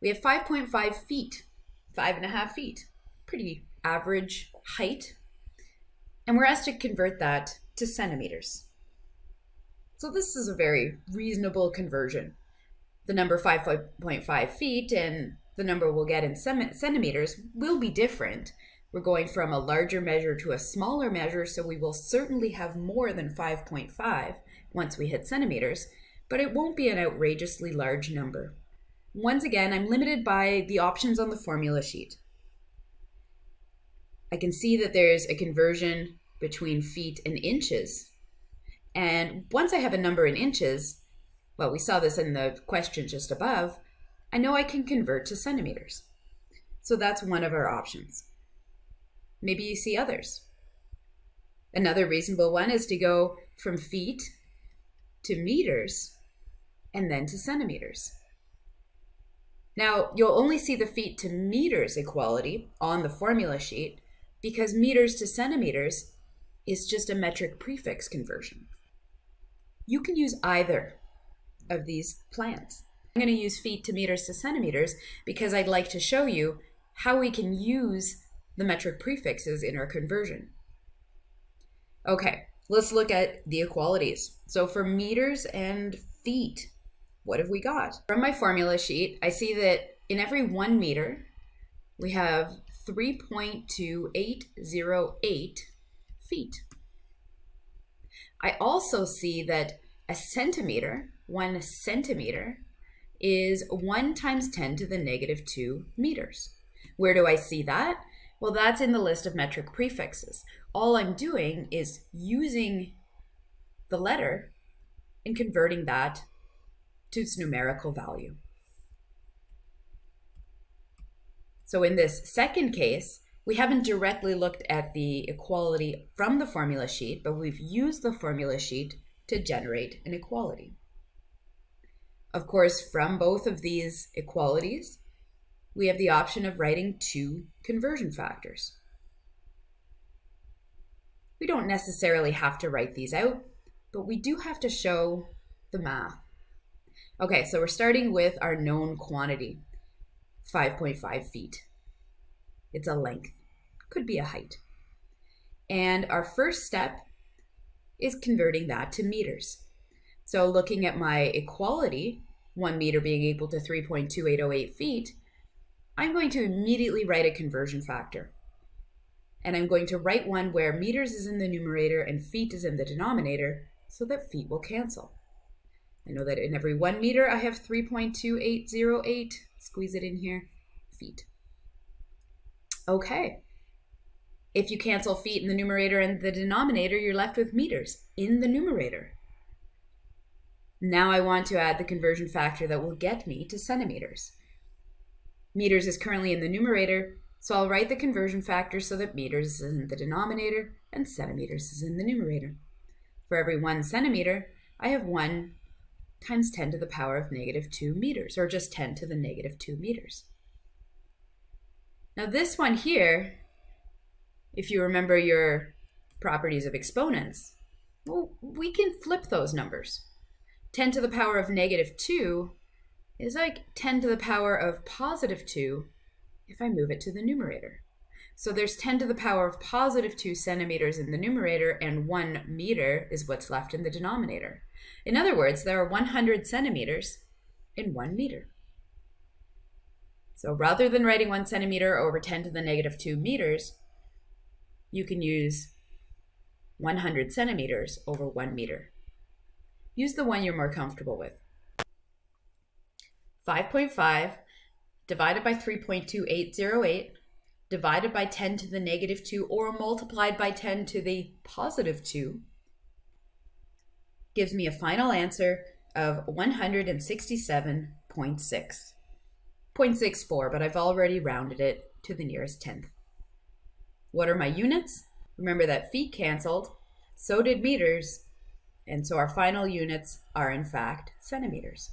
we have 5.5 feet, 5.5 feet, pretty average height. And we're asked to convert that to centimeters. So this is a very reasonable conversion. The number 5.5 feet and the number we'll get in centimeters will be different. We're going from a larger measure to a smaller measure, so we will certainly have more than 5.5 once we hit centimeters, but it won't be an outrageously large number. Once again, I'm limited by the options on the formula sheet. I can see that there's a conversion between feet and inches. And once I have a number in inches, well, we saw this in the question just above, I know I can convert to centimeters. So that's one of our options. Maybe you see others. Another reasonable one is to go from feet to meters and then to centimeters. Now, you'll only see the feet to meters equality on the formula sheet because meters to centimeters is just a metric prefix conversion. You can use either of these plans. I'm going to use feet to meters to centimeters because I'd like to show you how we can use the metric prefixes in our conversion. Okay, let's look at the equalities. So for meters and feet, what have we got? From my formula sheet, I see that in every 1 meter, we have 3.2808 feet. I also see that a centimeter, 1 centimeter, is 1 times 10 to the negative 2 meters. Where do I see that? Well, that's in the list of metric prefixes. All I'm doing is using the letter and converting that to its numerical value. So in this second case, we haven't directly looked at the equality from the formula sheet, but we've used the formula sheet to generate an equality. Of course, from both of these equalities, we have the option of writing 2 conversion factors. We don't necessarily have to write these out, but we do have to show the math. Okay, so we're starting with our known quantity, 5.5 feet. It's a length, could be a height. And our first step is converting that to meters. So looking at my equality, 1 meter being equal to 3.2808 feet, I'm going to immediately write a conversion factor. And I'm going to write one where meters is in the numerator and feet is in the denominator so that feet will cancel. I know that in every 1 meter, I have 3.2808, squeeze it in here, feet. Okay. If you cancel feet in the numerator and the denominator, you're left with meters in the numerator. Now I want to add the conversion factor that will get me to centimeters. Meters is currently in the numerator, so I'll write the conversion factor so that meters is in the denominator and centimeters is in the numerator. For every 1 centimeter, I have 1 times 10 to the power of negative 2 meters, or just 10 to the negative 2 meters. Now this one here, if you remember your properties of exponents, well, we can flip those numbers. 10 to the power of negative 2 is like 10 to the power of positive 2 if I move it to the numerator. So there's 10 to the power of positive 2 centimeters in the numerator, and 1 meter is what's left in the denominator. In other words, there are 100 centimeters in 1 meter. So rather than writing 1 centimeter over 10 to the negative 2 meters, you can use 100 centimeters over 1 meter. Use the one you're more comfortable with. 5.5 divided by 3.2808 divided by 10 to the negative 2 or multiplied by 10 to the positive 2 gives me a final answer of 167.6. 0.64, but I've already rounded it to the nearest tenth. What are my units? Remember that feet canceled, so did meters, and so our final units are in fact centimeters.